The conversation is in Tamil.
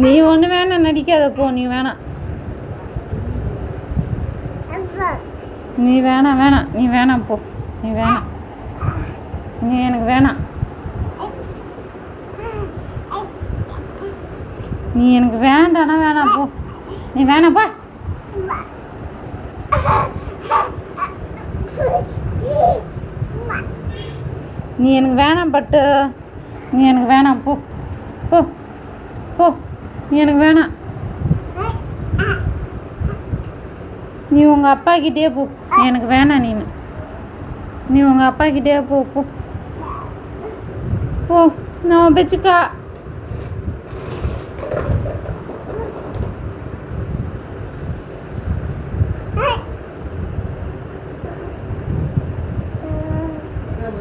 நீ ஒன்று வேணாம், நடிக்காத போ. நீ வேணாம், நீ வேணாம் வேணாம், நீ வேணாம் போ. நீ வேணாம், நீ எனக்கு வேணாம், நீ எனக்கு வேண்டானா வேணாம் போ. நீ வேணாப்பா. நீ எனக்கு வேணாம் பட்டு, நீ எனக்கு வேணாம் போ போ போ. நீ எனக்கு வேணாம், நீ உங்கள் அப்பாக்கிட்டே போ. நீ எனக்கு வேணாம், நீ உங்கள் அப்பாக்கிட்டே போ போ போ. நான் வச்சுக்கா.